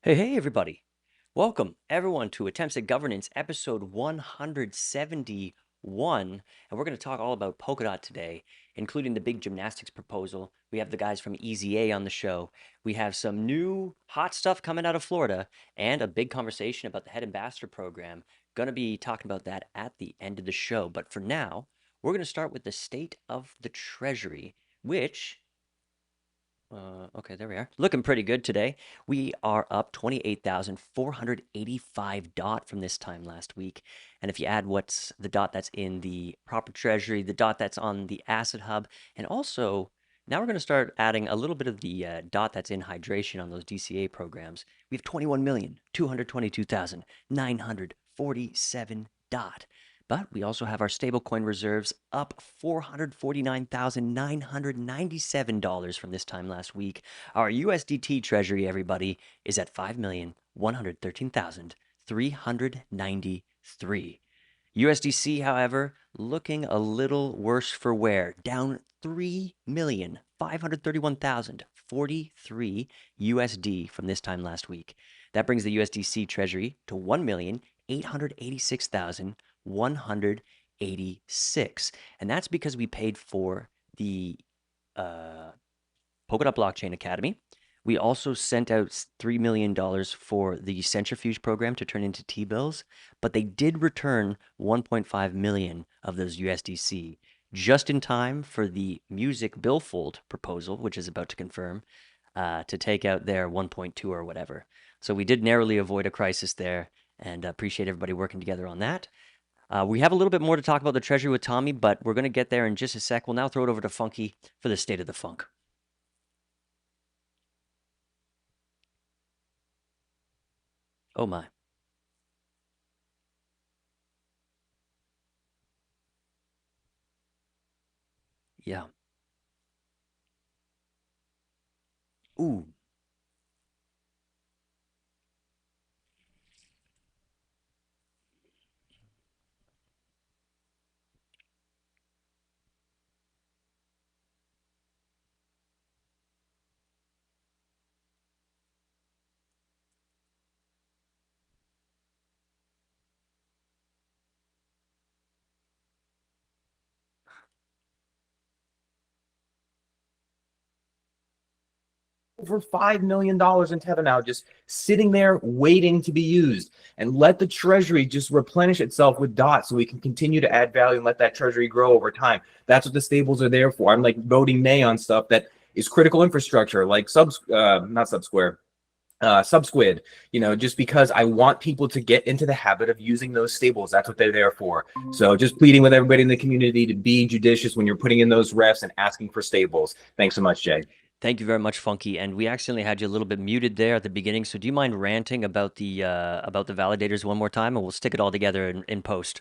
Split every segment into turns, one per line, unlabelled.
Hey, everybody. Welcome, everyone, to Attempts at Governance, episode 171. 1. And we're going to talk all about Polkadot today, including the big gymnastics proposal. We have the guys from EZA on the show. We have some new hot stuff coming out of Florida and a big conversation about the head ambassador program. Going to be talking about that at the end of the show. But for now, we're going to start with the state of the Treasury, which okay, there we are. Looking pretty good today. We are up 28,485 dot from this time last week. And if you add what's the dot that's in the proper treasury, the dot that's on the asset hub, and also now we're going to start adding a little bit of the dot that's in hydration on those DCA programs. We have 21,222,947 dot. But we also have our stablecoin reserves up $449,997 from this time last week. Our USDT treasury, everybody, is at 5,113,393. USDC, however, looking a little worse for wear, down 3,531,043 USD from this time last week. That brings the USDC treasury to 1,886,186. And that's because we paid for the Polkadot Blockchain Academy. We also sent out $3 million for the centrifuge program to turn into T-bills, but they did return 1.5 million of those USDC just in time for the music billfold proposal, which is about to confirm, to take out their 1.2 or whatever. So we did narrowly avoid a crisis there, and appreciate everybody working together on that. We have a little bit more to talk about the treasury with Tommy, but we're going to get there in just a sec. We'll now throw it over to Funky for the state of the funk. Oh my. Yeah. Ooh.
Over $5 million in Tether now, just sitting there waiting to be used. And let the treasury just replenish itself with dots so we can continue to add value and let that treasury grow over time. That's what the stables are there for. I'm like voting nay on stuff that is critical infrastructure, like Subsquid, just because I want people to get into the habit of using those stables. That's what they're there for. So just pleading with everybody in the community to be judicious when you're putting in those refs and asking for stables. Thanks so much, Jay.
Thank you very much, Funky. And we accidentally had you a little bit muted there at the beginning. So do you mind ranting about the validators one more time, and we'll stick it all together in post?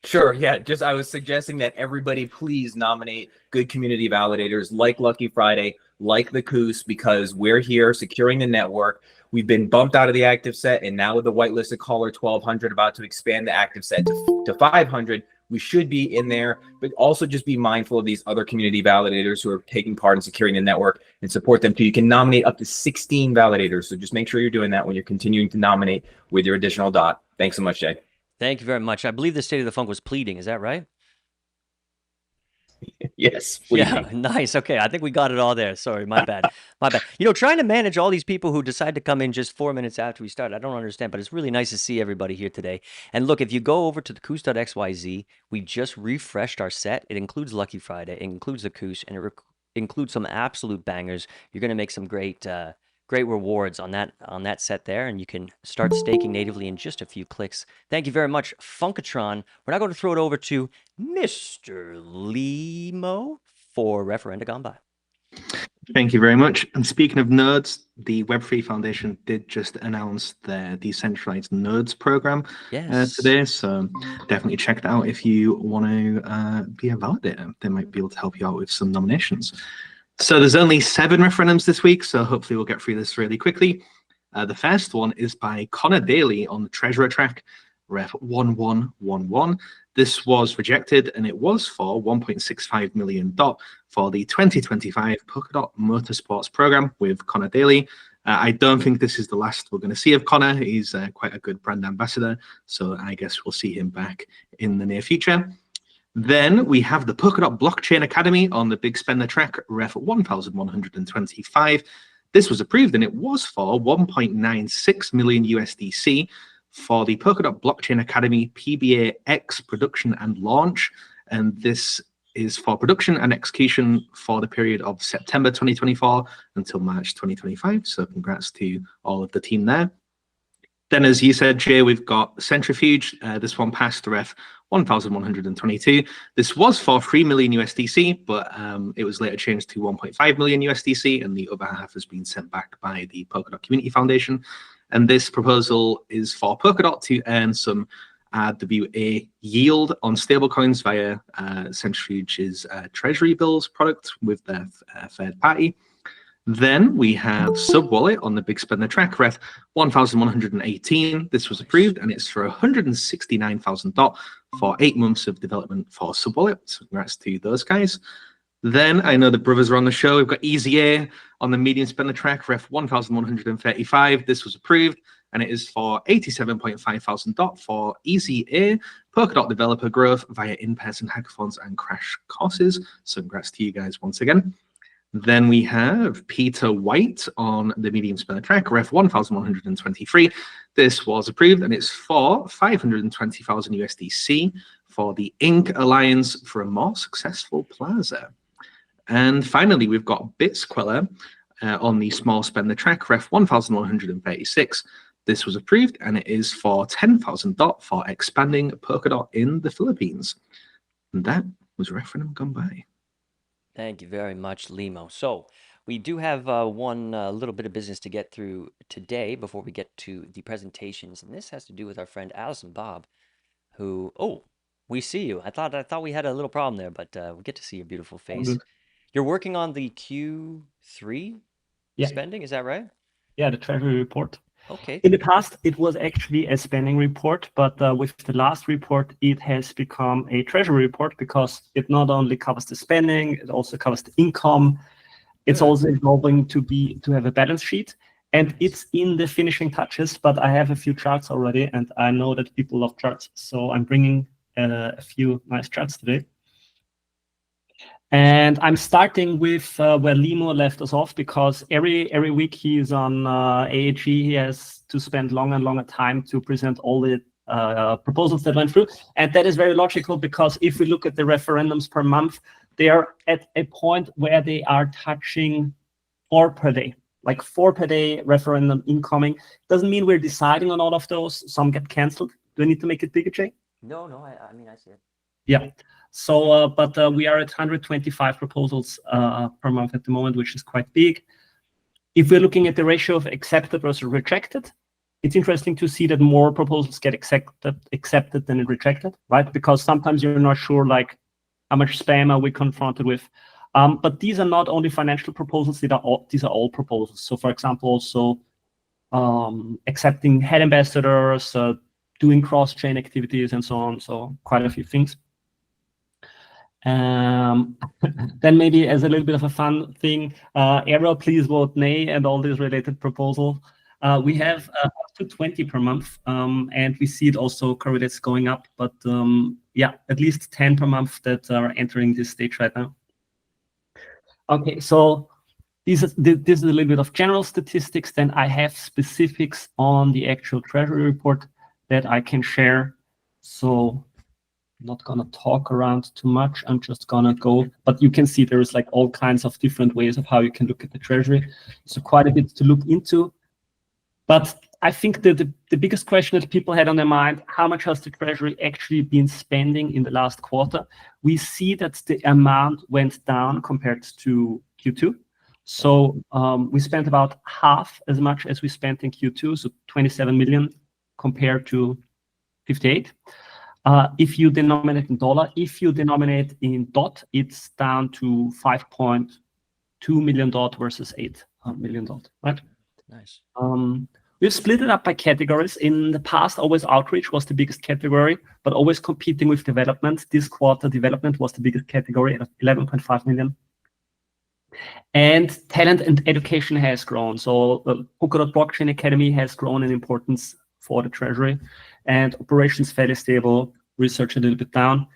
Sure. Yeah. Just I was suggesting that everybody please nominate good community validators like Lucky Friday, like the Coos, because we're here securing the network. We've been bumped out of the active set, and now with the whitelisted caller 1200 about to expand the active set to 500, we should be in there. But also just be mindful of these other community validators who are taking part in securing the network and support them too. You can nominate up to 16 validators, so just make sure you're doing that when you're continuing to nominate with your additional dot. Thanks so much, Jay.
Thank you very much. I believe the state of the funk was pleading. Is that right?
Yes.
Yeah, nice. Okay, I think we got it all there. Sorry, my bad. My bad. Trying to manage all these people who decide to come in just 4 minutes after we start, I don't understand, but it's really nice to see everybody here today. And look, if you go over to the Coos.xyz, we just refreshed our set. It includes Lucky Friday, it includes the Coos, and it includes some absolute bangers. You're going to make some great rewards on that set there, and you can start staking natively in just a few clicks. Thank you very much, Funkatron. We're now going to throw it over to Mr. Limo for Referenda Gone By.
Thank you very much. And speaking of nerds, the Web3 Foundation did just announce their decentralized nerds program today. So definitely check that out if you want to be a validator. They might be able to help you out with some nominations. So there's only 7 referendums this week, so hopefully we'll get through this really quickly. The first one is by Connor Daly on the Treasurer track, Ref 1111. This was rejected, and it was for 1.65 million DOT for the 2025 Polkadot Motorsports program with Connor Daly. I don't think this is the last we're going to see of Connor. He's quite a good brand ambassador, so I guess we'll see him back in the near future. Then we have the Polkadot Blockchain Academy on the Big Spender track, ref 1125. This was approved and it was for 1.96 million USDC for the Polkadot Blockchain Academy PBA X production and launch. And this is for production and execution for the period of September 2024 until March 2025. So congrats to all of the team there. Then, as you said, Jay, we've got Centrifuge. This one passed the ref 1,122. This was for 3 million USDC, but it was later changed to 1.5 million USDC, and the other half has been sent back by the Polkadot Community Foundation. And this proposal is for Polkadot to earn some RWA yield on stablecoins via Centrifuge's Treasury Bills product with their third party. Then we have Subwallet on the Big Spender track, ref 1,118. This was approved and it's for 169,000 DOT for 8 months of development for Subwallet. So congrats to those guys. Then I know the brothers are on the show. We've got Easy A on the medium spender track, ref 1,135. This was approved and it is for 87.5 thousand DOT for Easy A, Polkadot developer growth via in-person hackathons and crash courses. So congrats to you guys once again. Then we have Peter White on the medium spender track, ref 1,123. This was approved and it's for 520,000 USDC for the Inc. Alliance for a more successful plaza. And finally, we've got Bitsqueller on the small spender track, ref 1,136. This was approved and it is for 10,000 DOT for expanding Polkadot in the Philippines. And that was referendum gone by.
Thank you very much, Limo. So we do have one little bit of business to get through today before we get to the presentations, and this has to do with our friend Allison Bob, who, oh, we see you. I thought we had a little problem there, but we get to see your beautiful face. You're working on the Q3 spending, is that right?
Yeah, the Treasury report.
Okay.
In the past, it was actually a spending report, but with the last report, it has become a treasury report because it not only covers the spending, it also covers the income. It's also involving to have a balance sheet, and it's in the finishing touches. But I have a few charts already, and I know that people love charts, so I'm bringing a few nice charts today. And I'm starting with where Limo left us off, because every week he's on AAG. He has to spend longer and longer time to present all the proposals that went through. And that is very logical, because if we look at the referendums per month, they are at a point where they are touching 4 per day, like 4 per day referendum incoming. Doesn't mean we're deciding on all of those. Some get canceled. Do I need to make it bigger, Jay?
No, I mean, I see it.
Yeah. So, but we are at 125 proposals per month at the moment, which is quite big. If we're looking at the ratio of accepted versus rejected, it's interesting to see that more proposals get accepted than rejected, right? Because sometimes you're not sure, like, how much spam are we confronted with. But these are not only financial proposals; these are all proposals. So, for example, also accepting head ambassadors, doing cross-chain activities, and so on. So, quite a few things. Then maybe as a little bit of a fun thing, error, please vote nay, and all these related proposals. We have up to 20 per month, and we see it also correlates going up, but yeah, at least 10 per month that are entering this stage right now. Okay, so this is a little bit of general statistics. Then I have specifics on the actual Treasury report that I can share. So I'm not gonna talk around too much. I'm just gonna go, but you can see there's like all kinds of different ways of how you can look at the Treasury. So quite a bit to look into. But I think that the biggest question that people had on their mind, how much has the Treasury actually been spending in the last quarter? We see that the amount went down compared to Q2. So we spent about half as much as we spent in Q2, so 27 million compared to 58. If you denominate in dollar, if you denominate in DOT, it's down to 5.2 million DOT versus 8 million DOT, right?
Nice.
We've split it up by categories. In the past, always outreach was the biggest category, but always competing with development. This quarter, development was the biggest category at 11.5 million. And talent and education has grown. So Polkadot Blockchain Academy has grown in importance for the Treasury, and operations fairly stable, research a little bit down.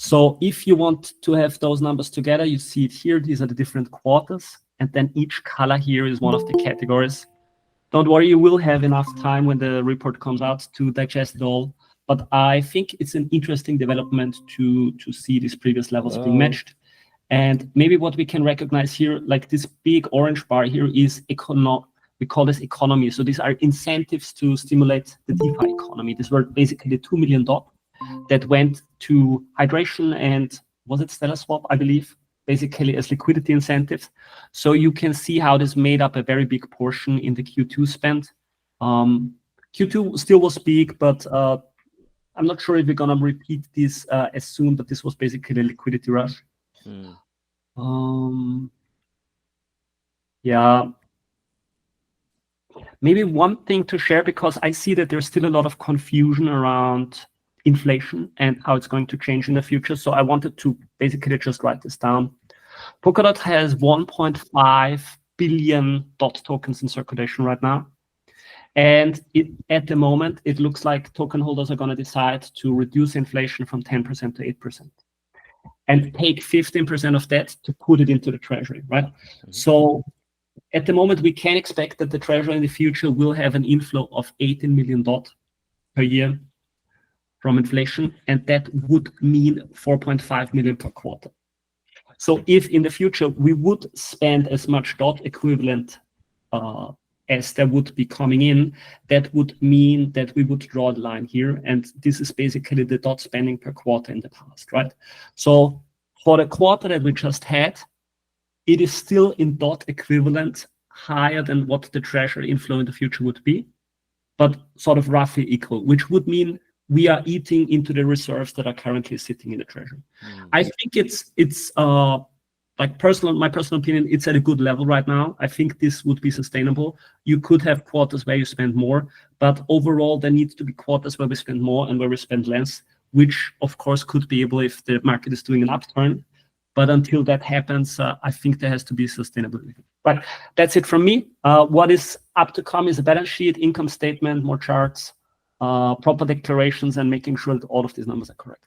So if you want to have those numbers together, you see it here. These are the different quarters. And then each color here is one of the categories. Don't worry, you will have enough time when the report comes out to digest it all. But I think it's an interesting development to see these previous levels being matched. And maybe what we can recognize here, like this big orange bar here is we call this economy. So these are incentives to stimulate the DeFi economy. These were basically $2 million that went to hydration and was it Stellar Swap, I believe, basically as liquidity incentives. So you can see how this made up a very big portion in the Q2 spend. Q2 still was big, but I'm not sure if we're gonna repeat this as soon, but this was basically a liquidity rush. Yeah. Maybe one thing to share, because I see that there's still a lot of confusion around inflation and how it's going to change in the future. So I wanted to basically just write this down. Polkadot has 1.5 billion DOT tokens in circulation right now. And at the moment, it looks like token holders are going to decide to reduce inflation from 10% to 8% and take 15% of that to put it into the treasury, right? So at the moment, we can expect that the treasury in the future will have an inflow of 18 million DOT per year from inflation, and that would mean 4.5 million per quarter. So if in the future we would spend as much DOT equivalent as there would be coming in, that would mean that we would draw the line here. And this is basically the DOT spending per quarter in the past, right? So for the quarter that we just had, it is still in DOT equivalent higher than what the treasury inflow in the future would be, but sort of roughly equal, which would mean we are eating into the reserves that are currently sitting in the treasury. I think it's like my personal opinion, it's at a good level right now. I think this would be sustainable. You could have quarters where you spend more, but overall there needs to be quarters where we spend more and where we spend less, which of course could be able if the market is doing an upturn. But until that happens, I think there has to be sustainability. But that's it from me. What is up to come is a balance sheet, income statement, more charts, proper declarations, and making sure that all of these numbers are correct.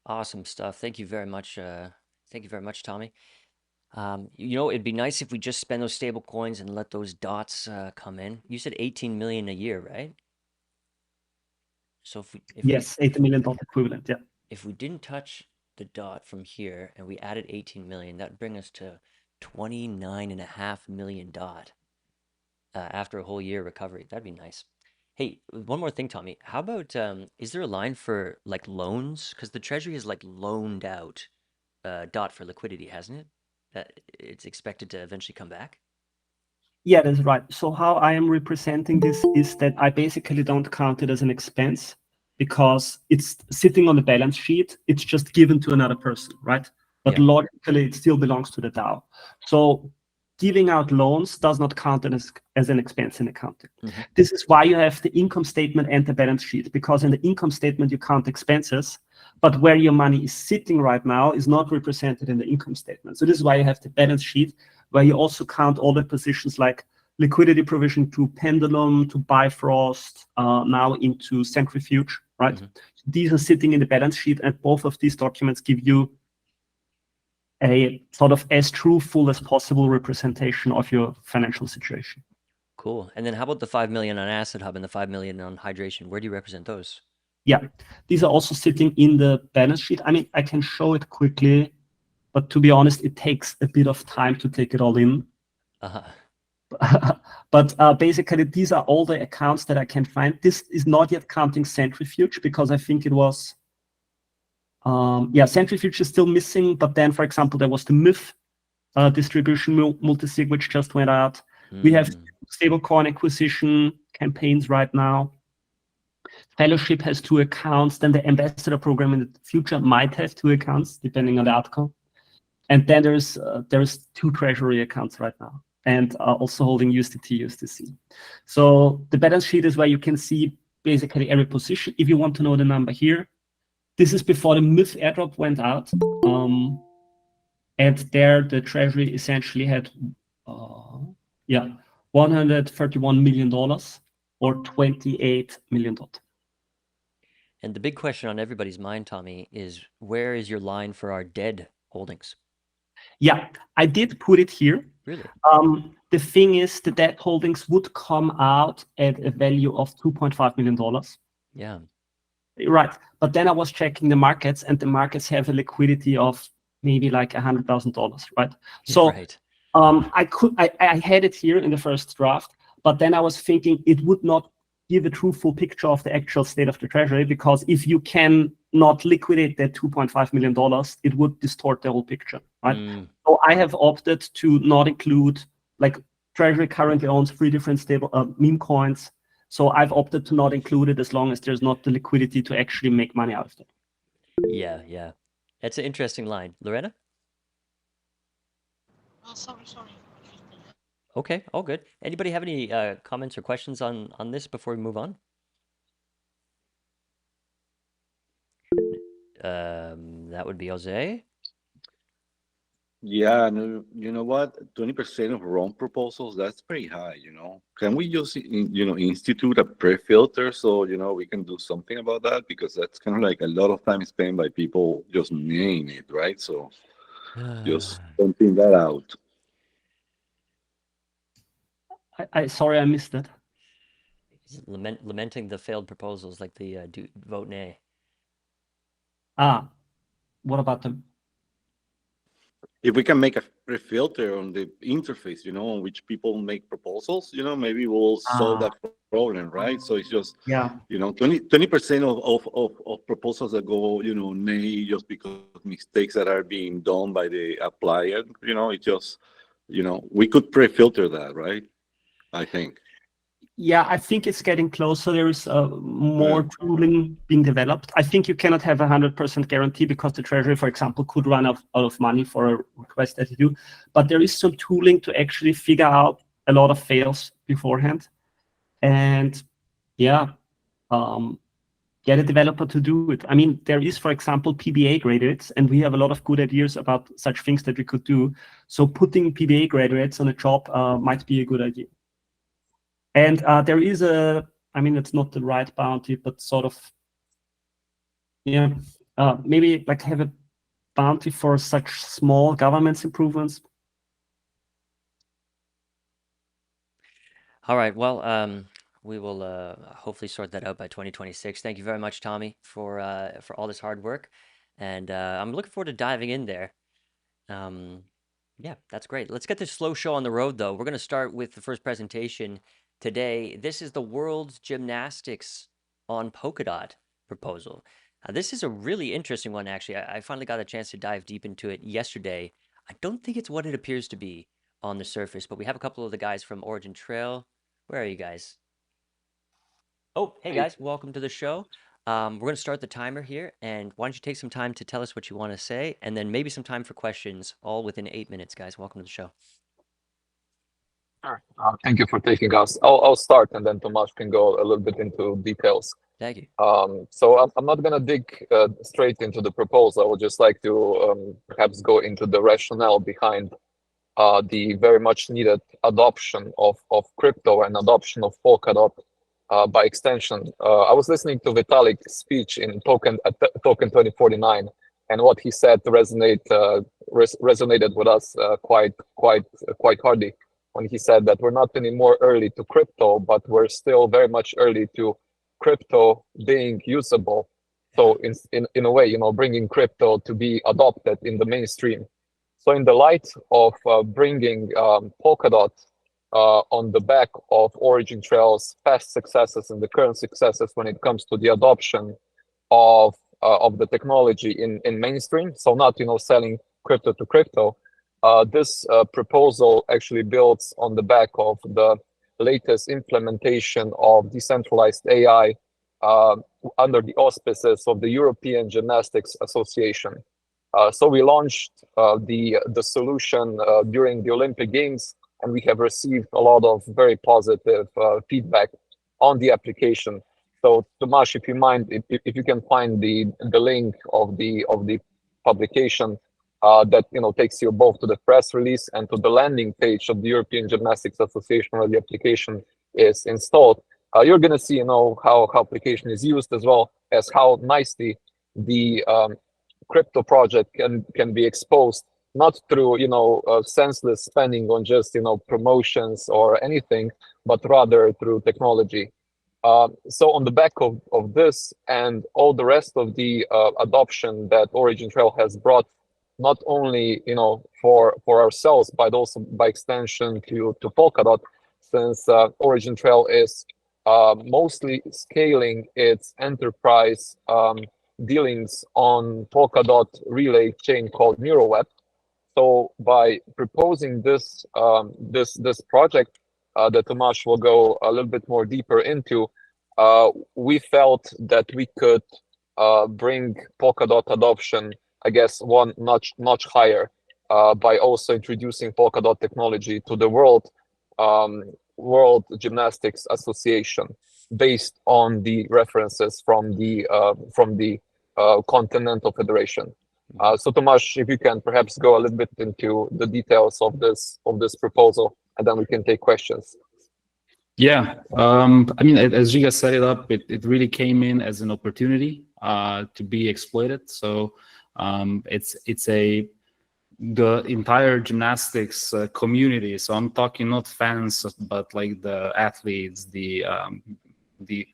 Awesome stuff. Thank you very much. Thank you very much, Tommy. You know, it'd be nice if we just spend those stable coins and let those dots come in. You said 18 million a year, right? So
yes, 80 million DOT equivalent, yeah.
If we didn't touch the dot from here and we added 18 million, that'd bring us to 29.5 million DOT after a whole year recovery. That'd be nice. Hey, one more thing, Tommy. How about is there a line for like loans? Because the treasury has like loaned out DOT for liquidity, hasn't it? That it's expected to eventually come back.
Yeah, that's right. So how I am representing this is that I basically don't count it as an expense because it's sitting on the balance sheet. It's just given to another person, right? But logically, it still belongs to the DAO. So giving out loans does not count as an expense in accounting. This is why you have the income statement and the balance sheet, because in the income statement, you count expenses, but where your money is sitting right now is not represented in the income statement. So this is why you have the balance sheet, where you also count all the positions like liquidity provision to Pendulum, to Bifrost, now into Centrifuge, right? These are sitting in the balance sheet, and both of these documents give you a sort of as truthful as possible representation of your financial situation.
Cool. And then how about the 5 million on Asset Hub and the 5 million on hydration? Where do you represent those?
Yeah, these are also sitting in the balance sheet. I mean, I can show it quickly, but to be honest, it takes a bit of time to take it all in. But basically, these are all the accounts that I can find. This is not yet counting Centrifuge because I think it was, Centrifuge is still missing. But then, for example, there was the MIF distribution multisig, which just went out. We have stablecoin acquisition campaigns right now. Fellowship has 2 accounts. Then the ambassador program in the future might have 2 accounts, depending on the outcome. And then there's 2 treasury accounts right now, and also holding USDT, USDC. So the balance sheet is where you can see basically every position. If you want to know the number here, this is before the MIF airdrop went out. And there the treasury essentially had, $131 million or 28 million DOT.
And the big question on everybody's mind, Tommy, is where is your line for our dead holdings?
Yeah, I did put it here.
Really?
The thing is, the debt holdings would come out at a value of $2.5 million.
Yeah.
Right. But then I was checking the markets, and the markets have a liquidity of maybe like $100,000, right? So
right.
I had it here in the first draft, but then I was thinking it would not give a truthful picture of the actual state of the treasury, because if you can not liquidate that $2.5 million, it would distort the whole picture, right? So I have opted to not include, like, treasury currently owns 3 different stable meme coins. So I've opted to not include it as long as there's not the liquidity to actually make money out of it.
Yeah, yeah. That's an interesting line. Lorena?
Sorry.
Okay, all good. Anybody have any comments or questions on this before we move on? That would be Jose.
Yeah, no, you know what? 20% of wrong proposals, that's pretty high, you know. Can we just, institute a pre-filter so, we can do something about that? Because that's kind of like a lot of time spent by people just name it, right? So just pointing that out.
Sorry, I missed that.
Lamenting the failed proposals, like the vote nay.
What about them?
If we can make a pre-filter on the interface, on which people make proposals, maybe we'll solve that problem, right? So it's just, 20% of proposals that go, nay, just because of mistakes that are being done by the applier, it's just, we could pre-filter that, right? I think.
Yeah, I think it's getting closer. There is more tooling being developed. I think you cannot have 100% guarantee, because the treasury, for example, could run out of money for a request that you do. But there is some tooling to actually figure out a lot of fails beforehand. And get a developer to do it. I mean, there is, for example, PBA graduates, and we have a lot of good ideas about such things that we could do. So putting PBA graduates on a job might be a good idea. And there is it's not the right bounty, but sort of, maybe like have a bounty for such small governance improvements.
All right. Well, we will hopefully sort that out by 2026. Thank you very much, Tommy, for all this hard work, and I'm looking forward to diving in there. Yeah, that's great. Let's get this slow show on the road, though. We're going to start with the first presentation today. This is the World's Gymnastics on Polkadot proposal. This is a really interesting one, actually. I finally got a chance to dive deep into it yesterday. I don't think it's what it appears to be on the surface, but we have a couple of the guys from Origin Trail. Where are you guys? Oh, hey guys, welcome to the show. We're going to start the timer here, and why don't you take some time to tell us what you want to say, and then maybe some time for questions, all within 8 minutes, guys. Welcome to the show.
Sure. Thank you for taking us. I'll start, and then Tomasz can go a little bit into details.
Thank you.
So I'm not going to dig straight into the proposal. I would just like to perhaps go into the rationale behind the very much needed adoption of crypto and adoption of Polkadot by extension. I was listening to Vitalik's speech in Token 2049, and what he said resonated with us quite hardly, when he said that we're not anymore early to crypto, but we're still very much early to crypto being usable. So in a way, bringing crypto to be adopted in the mainstream. So in the light of bringing Polkadot on the back of Origin Trail's past successes and the current successes when it comes to the adoption of the technology in mainstream, so not selling crypto to crypto, this proposal actually builds on the back of the latest implementation of decentralized AI under the auspices of the European Gymnastics Association. So we launched the solution during the Olympic Games, and we have received a lot of very positive feedback on the application. So Tomasz, if you mind, if you can find the link of the publication that takes you both to the press release and to the landing page of the European Gymnastics Association where the application is installed. You're going to see how application is used as well, as how nicely the crypto project can be exposed, not through senseless spending on just promotions or anything, but rather through technology. So on the back of this and all the rest of the adoption that Origin Trail has brought, not only for ourselves, but also by extension to Polkadot, since Origin Trail is mostly scaling its enterprise dealings on Polkadot relay chain called NeuroWeb. So by proposing this this project that Tomasz will go a little bit more deeper into, we felt that we could bring Polkadot adoption, I guess, one notch higher by also introducing Polkadot technology to the World Gymnastics Association, based on the references from the Continental Federation. So Tomasz, if you can perhaps go a little bit into the details of this proposal, and then we can take questions.
Yeah, I mean, as Giga set it up, it really came in as an opportunity to be exploited. So it's the entire gymnastics community. So I'm talking not fans, but like the athletes, the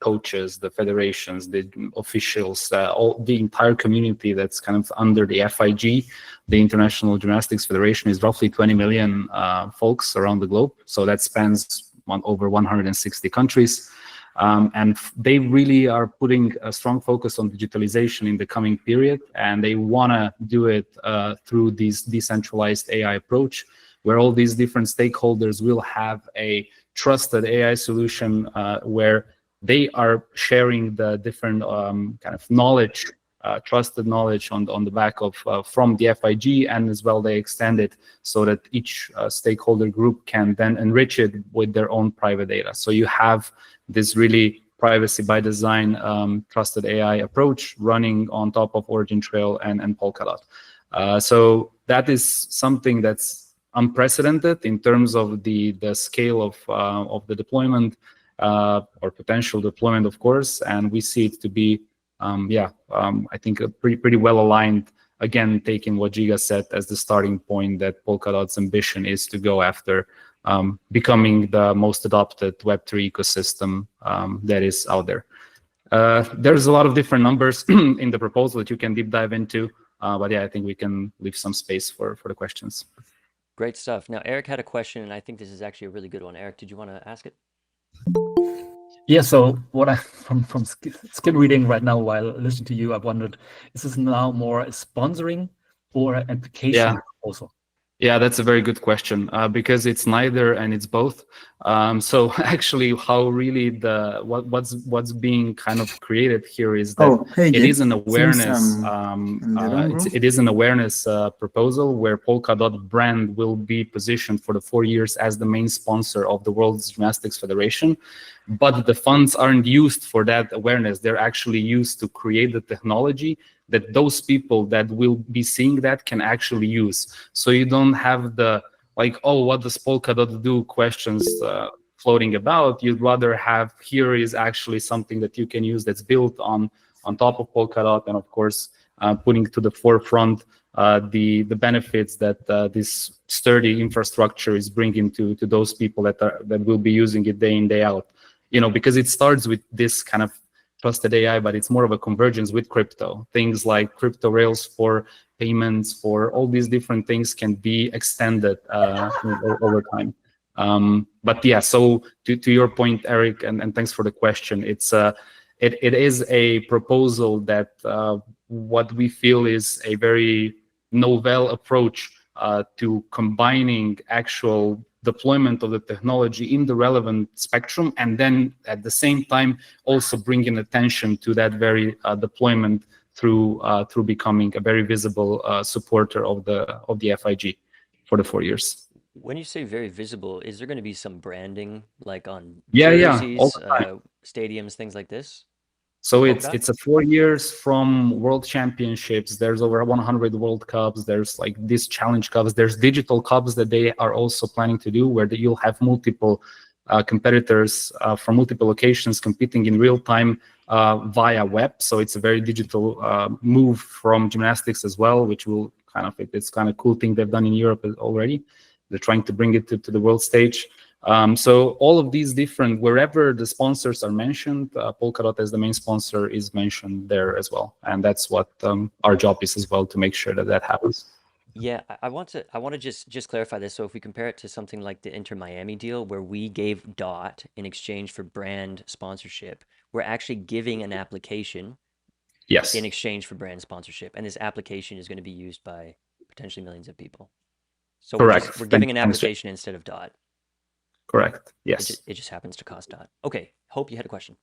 coaches, the federations, the officials, all the entire community that's kind of under the FIG, the International Gymnastics Federation, is roughly 20 million folks around the globe. So that spans over 160 countries. And they really are putting a strong focus on digitalization in the coming period. And they want to do it through this decentralized AI approach, where all these different stakeholders will have a trusted AI solution where they are sharing the different kind of knowledge, trusted knowledge on the back of from the FIG, and as well they extend it so that each stakeholder group can then enrich it with their own private data. So you have this really privacy by design trusted AI approach running on top of Origin Trail and Polkadot. So that is something that's unprecedented in terms of the scale of the deployment or potential deployment, of course, and we see it to be I think a pretty well aligned, again, taking what Giga said as the starting point, that Polkadot's ambition is to go after becoming the most adopted Web3 ecosystem that is out there. There's a lot of different numbers in the proposal that you can deep dive into, but yeah, I think we can leave some space for the questions.
Great stuff. Now, Eric had a question, and I think this is actually a really good one. Eric, did you want to ask it?
Yeah, so what I from skill reading right now while listening to you, I've wondered, is this now more a sponsoring or an application proposal?
Yeah, that's a very good question because it's neither and it's both. So actually, how really what's being kind of created here is that it is an awareness. It is an awareness proposal where Polkadot brand will be positioned for the 4 years as the main sponsor of the World Gymnastics Federation, but the funds aren't used for that awareness. They're actually used to create the technology that those people that will be seeing that can actually use. So you don't have the like, oh, what does Polkadot do questions floating about. You'd rather have, here is actually something that you can use that's built on top of Polkadot, and of course putting to the forefront the benefits that this sturdy infrastructure is bringing to those people that will be using it day in, day out. You know, because it starts with this kind of trusted AI, but it's more of a convergence with crypto. Things like crypto rails for payments, for all these different things can be extended over time. But yeah, so to your point, Eric, and thanks for the question. It is a proposal that what we feel is a very novel approach to combining actual deployment of the technology in the relevant spectrum, and then at the same time also bringing attention to that very deployment through becoming a very visible supporter of the FIG for the 4 years.
When you say very visible, is there going to be some branding, like on
jerseys,
stadiums, things like this?
So it's a 4 years from World Championships. There's over 100 World Cups. There's like these challenge cups. There's digital cups that they are also planning to do, where you'll have multiple competitors from multiple locations competing in real time via web. So it's a very digital move from Gymnastics as well, which will it's kind of cool thing they've done in Europe already. They're trying to bring it to the world stage. So all of these different, wherever the sponsors are mentioned, Polkadot as the main sponsor is mentioned there as well. And that's what our job is as well, to make sure that that happens.
Yeah, I want to just clarify this. So if we compare it to something like the Inter Miami deal, where we gave DOT in exchange for brand sponsorship, we're actually giving an application in exchange for brand sponsorship. And this application is going to be used by potentially millions of people. So
correct.
We're giving an application instead of DOT.
Correct. Yes.
It just happens to cost DOT. Okay. Hope you had a question.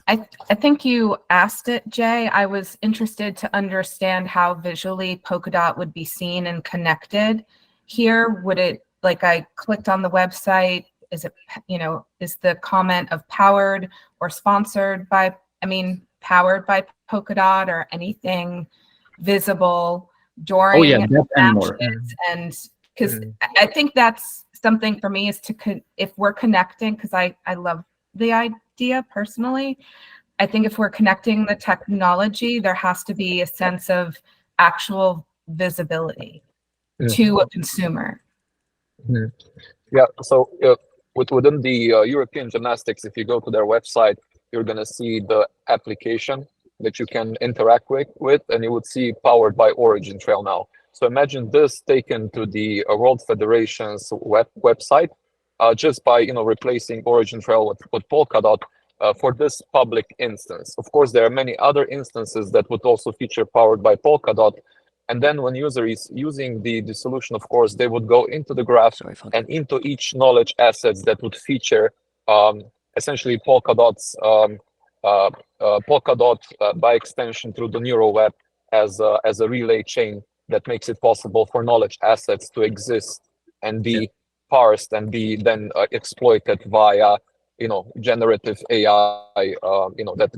I think you asked it, Jay. I was interested to understand how visually Polkadot would be seen and connected here. Would it, like, I clicked on the website, is it, is the comment of powered or sponsored by, powered by Polkadot, or anything visible during matches? And because I think that's something for me, is to, if we're connecting, because I love the idea personally, I think if we're connecting the technology, there has to be a sense of actual visibility to a consumer.
Yeah, so within the European Gymnastics, if you go to their website, you're going to see the application that you can interact with, and you would see powered by Origin Trail now. So imagine this taken to the World Federation's website, just by replacing Origin Trail with Polkadot for this public instance. Of course, there are many other instances that would also feature powered by Polkadot. And then when user is using the solution, of course, they would go into the graph and into each knowledge assets that would feature essentially Polkadot's Polkadot by extension through the neural web as a relay chain that makes it possible for knowledge assets to exist and be parsed and be then exploited via generative AI that